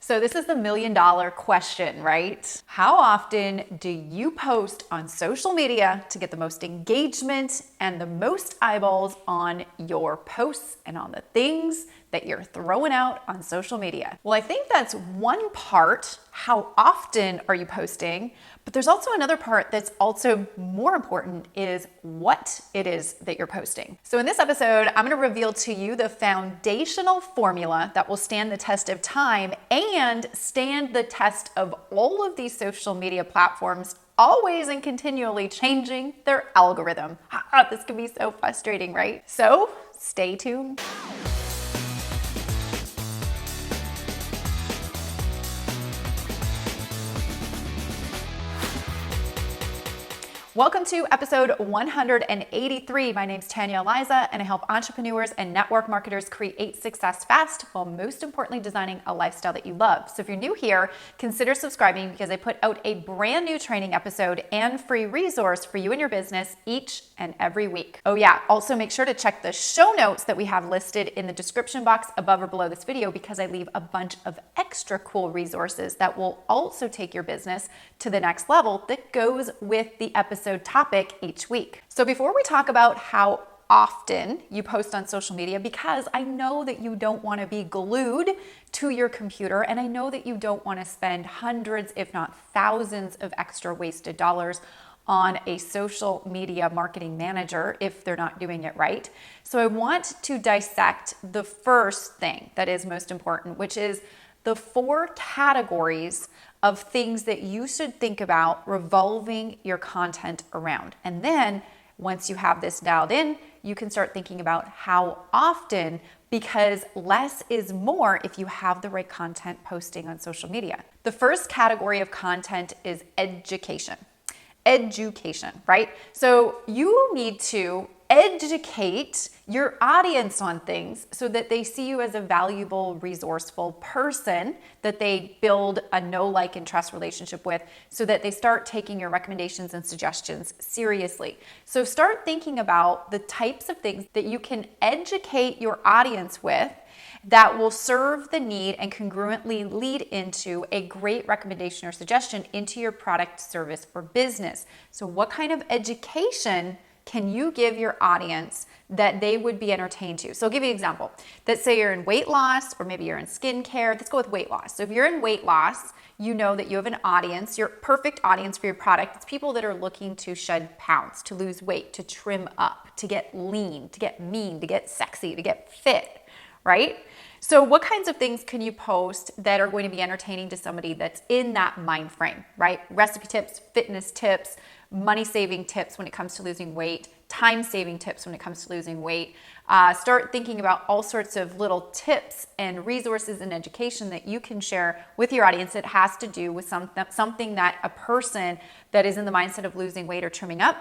So this is the $1,000,000 question, right? How often do you post on social media to get the most engagement and the most eyeballs on your posts and on the things that you're throwing out on social media? Well, I think that's one part. How often are you posting? But there's also another part that's also more important, is what it is that you're posting. So in this episode, I'm going to reveal to you the foundational formula that will stand the test of time and stand the test of all of these social media platforms always and continually changing their algorithm. This can be so frustrating, right? So stay tuned. Welcome to episode 183. My name's Tanya, and I help entrepreneurs and network marketers create success fast while most importantly designing a lifestyle that you love. So if you're new here, consider subscribing because I put out a brand new training episode and free resource for you and your business each and every week. Oh yeah, also make sure to check the show notes that we have listed in the description box above or below this video because I leave a bunch of extra cool resources that will also take your business to the next level that goes with the episode topic each week. So before we talk about how often you post on social media, because I know that you don't want to be glued to your computer, and I know that you don't want to spend hundreds, if not thousands of extra wasted dollars on a social media marketing manager if they're not doing it right. So I want to dissect the first thing that is most important, which is the 4 categories of things that you should think about revolving your content around. And then once you have this dialed in, you can start thinking about how often, because less is more if you have the right content posting on social media. The first category of content is education. Education, right? So you need to educate your audience on things so that they see you as a valuable, resourceful person that they build a know, like, and trust relationship with so that they start taking your recommendations and suggestions seriously. So start thinking about the types of things that you can educate your audience with that will serve the need and congruently lead into a great recommendation or suggestion into your product, service, or business. So what kind of education can you give your audience that they would be entertained to? So I'll give you an example. Let's say you're in weight loss, or maybe you're in skincare. Let's go with weight loss. So if you're in weight loss, you know that you have an audience, your perfect audience for your product. It's people that are looking to shed pounds, to lose weight, to trim up, to get lean, to get mean, to get sexy, to get fit, right? So what kinds of things can you post that are going to be entertaining to somebody that's in that mind frame, right? Recipe tips, fitness tips, money-saving tips when it comes to losing weight, time-saving tips when it comes to losing weight. Start thinking about all sorts of little tips and resources and education that you can share with your audience that has to do with something that a person that is in the mindset of losing weight or trimming up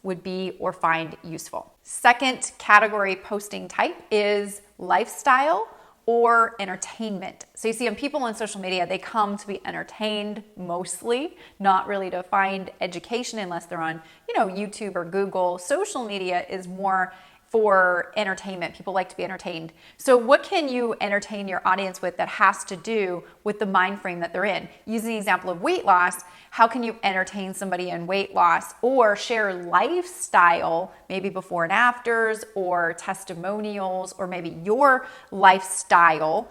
would be or find useful. Second category posting type is lifestyle or entertainment. So you see, on people on social media, they come to be entertained mostly, not really to find education unless they're on, YouTube or Google. Social media is more for entertainment. People like to be entertained. So what can you entertain your audience with that has to do with the mind frame that they're in? Using the example of weight loss, how can you entertain somebody in weight loss or share lifestyle, maybe before and afters or testimonials, or maybe your lifestyle,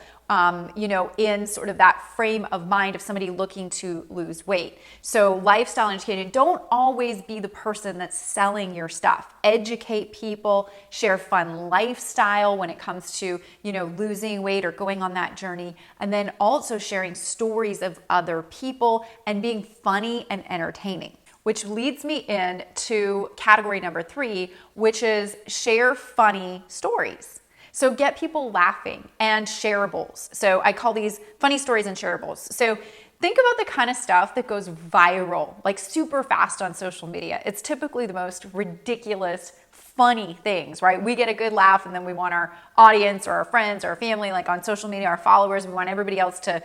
in sort of that frame of mind of somebody looking to lose weight. So lifestyle education, don't always be the person that's selling your stuff. Educate people, share fun lifestyle when it comes to, losing weight or going on that journey. And then also sharing stories of other people and being funny and entertaining. Which leads me into category number 3, which is share funny stories. So get people laughing and shareables. So I call these funny stories and shareables. So think about the kind of stuff that goes viral, like super fast on social media. It's typically the most ridiculous, funny things, right? We get a good laugh and then we want our audience or our friends or our family, like on social media, our followers, we want everybody else to,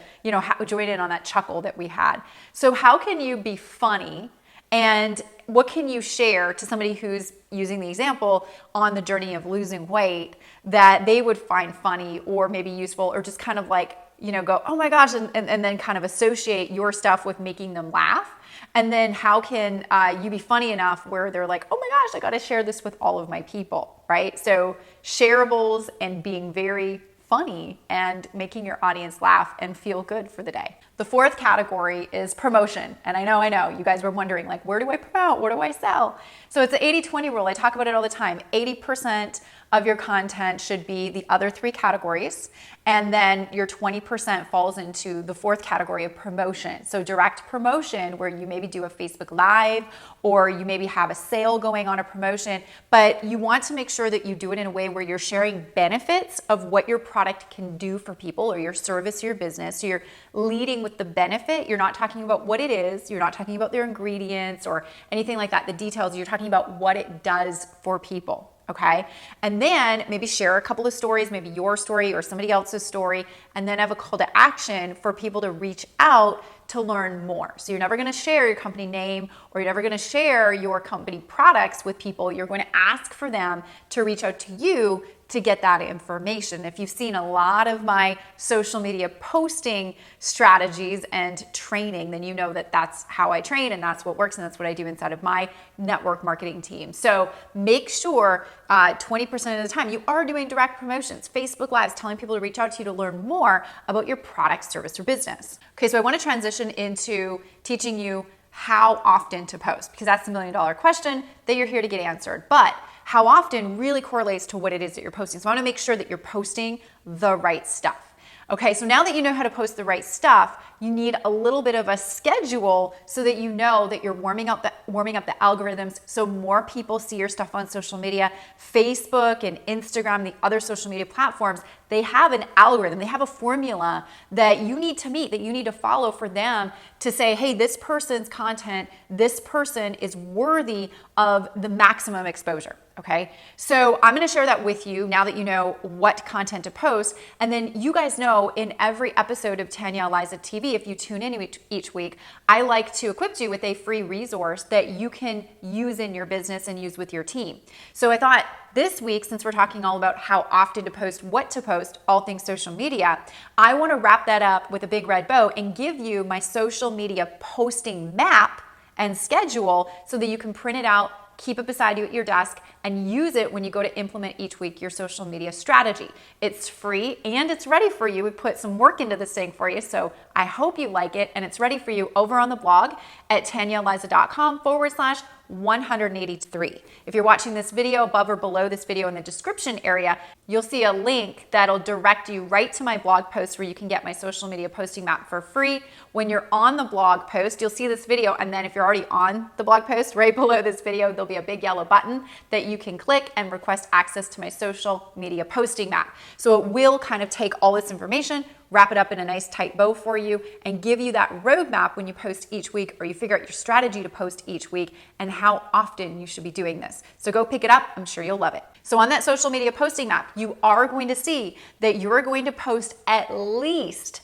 join in on that chuckle that we had. So how can you be funny? And what can you share to somebody who's using the example on the journey of losing weight that they would find funny or maybe useful or just kind of like go, oh my gosh, and then kind of associate your stuff with making them laugh? And then how can you be funny enough where they're like, oh my gosh, I got to share this with all of my people, right? So shareables and being very funny and making your audience laugh and feel good for the day. The fourth category is promotion. And I know, you guys were wondering, like, where do I promote? What do I sell? So it's the 80-20 rule. I talk about it all the time. 80% of your content should be the other three categories. And then your 20% falls into the fourth category of promotion. So direct promotion, where you maybe do a Facebook Live or you maybe have a sale going on a promotion, but you want to make sure that you do it in a way where you're sharing benefits of what your product can do for people or your service or your business. So you're leading with the benefit. You're not talking about what it is. You're not talking about their ingredients or anything like that, the details. You're talking about what it does for people. Okay. And then maybe share a couple of stories, maybe your story or somebody else's story, and then have a call to action for people to reach out to learn more. So you're never going to share your company name or you're never going to share your company products with people. You're going to ask for them to reach out to you to get that information. If you've seen a lot of my social media posting strategies and training, then you know that that's how I train and that's what works and that's what I do inside of my network marketing team. So make sure 20% of the time you are doing direct promotions, Facebook Lives, telling people to reach out to you to learn more about your product, service, or business. Okay, so I want to transition into teaching you how often to post, because that's the $1 million question that you're here to get answered. But how often really correlates to what it is that you're posting. So I want to make sure that you're posting the right stuff. Okay, so now that you know how to post the right stuff, you need a little bit of a schedule so that you know that you're warming up the algorithms so more people see your stuff on social media. Facebook and Instagram, the other social media platforms, they have an algorithm, they have a formula that you need to meet, that you need to follow for them to say, hey, this person's content, this person is worthy of the maximum exposure. Okay, so I'm going to share that with you now that you know what content to post. And then you guys know in every episode of Tanya Eliza TV, if you tune in each week, I like to equip you with a free resource that you can use in your business and use with your team. So I thought this week, since we're talking all about how often to post, what to post, all things social media, I want to wrap that up with a big red bow and give you my social media posting map and schedule so that you can print it out, keep it beside you at your desk, and use it when you go to implement each week your social media strategy. It's free and it's ready for you. We put some work into this thing for you, so I hope you like it, and it's ready for you over on the blog at tanyaeliza.com/183. If you're watching this video, above or below this video in the description area, you'll see a link that'll direct you right to my blog post where you can get my social media posting map for free. When you're on the blog post, you'll see this video, and then if you're already on the blog post, right below this video, there'll be a big yellow button that you can click and request access to my social media posting map. So it will kind of take all this information, wrap it up in a nice tight bow for you, and give you that roadmap when you post each week, or you figure out your strategy to post each week and how often you should be doing this. So go pick it up. I'm sure you'll love it. So on that social media posting map, you are going to see that you're going to post at least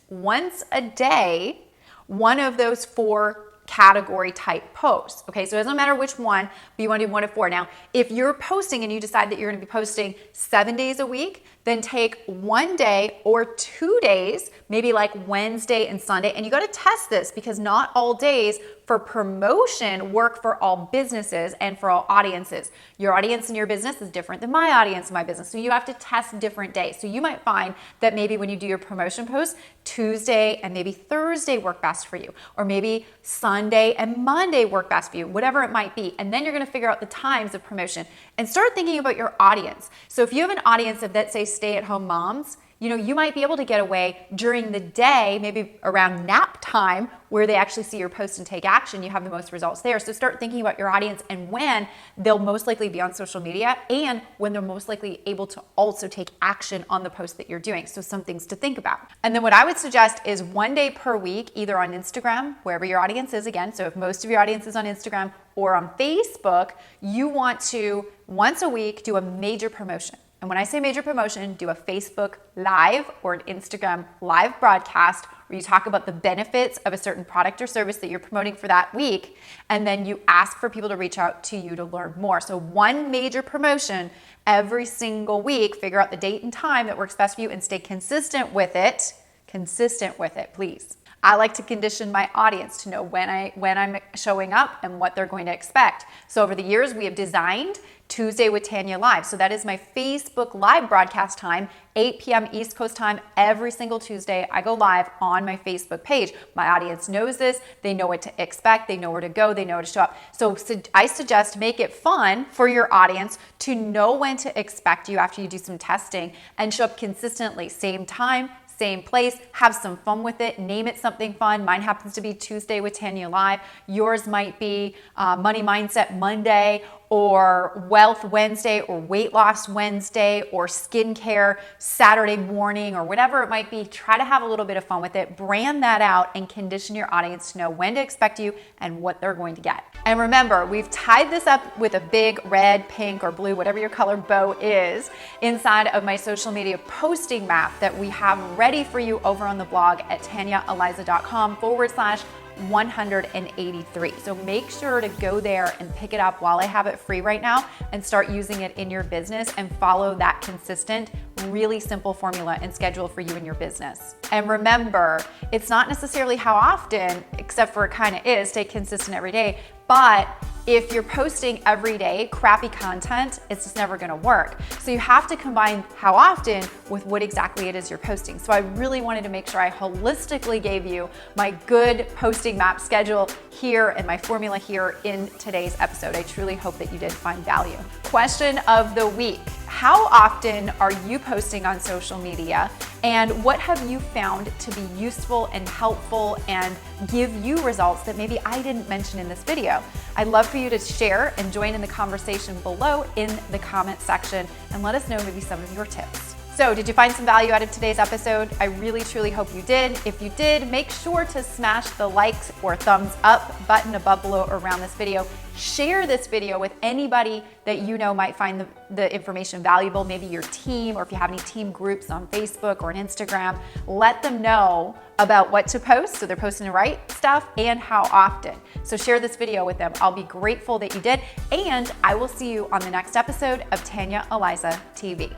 once a day, one of those 4 category type posts. Okay, so it doesn't matter which one, but you want to do 1 of 4. Now, if you're posting and you decide that you're going to be posting 7 days a week, then take 1 day or 2 days, maybe like Wednesday and Sunday, and you got to test this because not all days for promotion work for all businesses and for all audiences. Your audience in your business is different than my audience in my business, so you have to test different days. So you might find that maybe when you do your promotion posts, Tuesday and maybe Thursday work best for you, or maybe Sunday and Monday work best for you, whatever it might be. And then you're going to figure out the times of promotion and start thinking about your audience. So if you have an audience of, let's say, stay-at-home moms, you might be able to get away during the day, maybe around nap time, where they actually see your post and take action. You have the most results there. So start thinking about your audience and when they'll most likely be on social media and when they're most likely able to also take action on the post that you're doing. So some things to think about. And then what I would suggest is 1 day per week, either on Instagram, wherever your audience is again. So if most of your audience is on Instagram, or on Facebook, you want to once a week do a major promotion. And when I say major promotion, do a Facebook Live or an Instagram Live broadcast where you talk about the benefits of a certain product or service that you're promoting for that week, and then you ask for people to reach out to you to learn more. So one major promotion every single week, figure out the date and time that works best for you and stay consistent with it. Consistent with it, please. I like to condition my audience to know when I'm showing up and what they're going to expect. So over the years, we have designed Tuesday with Tanya Live. So that is my Facebook Live broadcast time, 8 p.m. East Coast time. Every single Tuesday, I go live on my Facebook page. My audience knows this. They know what to expect. They know where to go. They know where to show up. So I suggest make it fun for your audience to know when to expect you after you do some testing and show up consistently. Same time, same place, have some fun with it, name it something fun. Mine happens to be Tuesday with Tanya Live. Yours might be Money Mindset Monday, or Wealth Wednesday, or Weight Loss Wednesday, or Skincare Saturday morning, or whatever it might be. Try to have a little bit of fun with it, brand that out, and condition your audience to know when to expect you and what they're going to get. And remember, we've tied this up with a big red, pink, or blue, whatever your color bow is, inside of my social media posting map that we have ready for you over on the blog at tanyaeliza.com/183. So make sure to go there and pick it up while I have it free right now and start using it in your business and follow that consistent, really simple formula and schedule for you and your business. And remember, it's not necessarily how often, except for it kind of is, stay consistent every day. But if you're posting every day crappy content, it's just never gonna work. So you have to combine how often with what exactly it is you're posting. So I really wanted to make sure I holistically gave you my good posting map schedule here and my formula here in today's episode. I truly hope that you did find value. Question of the week. How often are you posting on social media, and what have you found to be useful and helpful and give you results that maybe I didn't mention in this video? I'd love for you to share and join in the conversation below in the comment section and let us know maybe some of your tips. So did you find some value out of today's episode? I really, truly hope you did. If you did, make sure to smash the likes or thumbs up button above, below, or around this video. Share this video with anybody that you know might find the information valuable, maybe your team, or if you have any team groups on Facebook or on Instagram. Let them know about what to post so they're posting the right stuff and how often. So share this video with them. I'll be grateful that you did, and I will see you on the next episode of Tanya Eliza TV.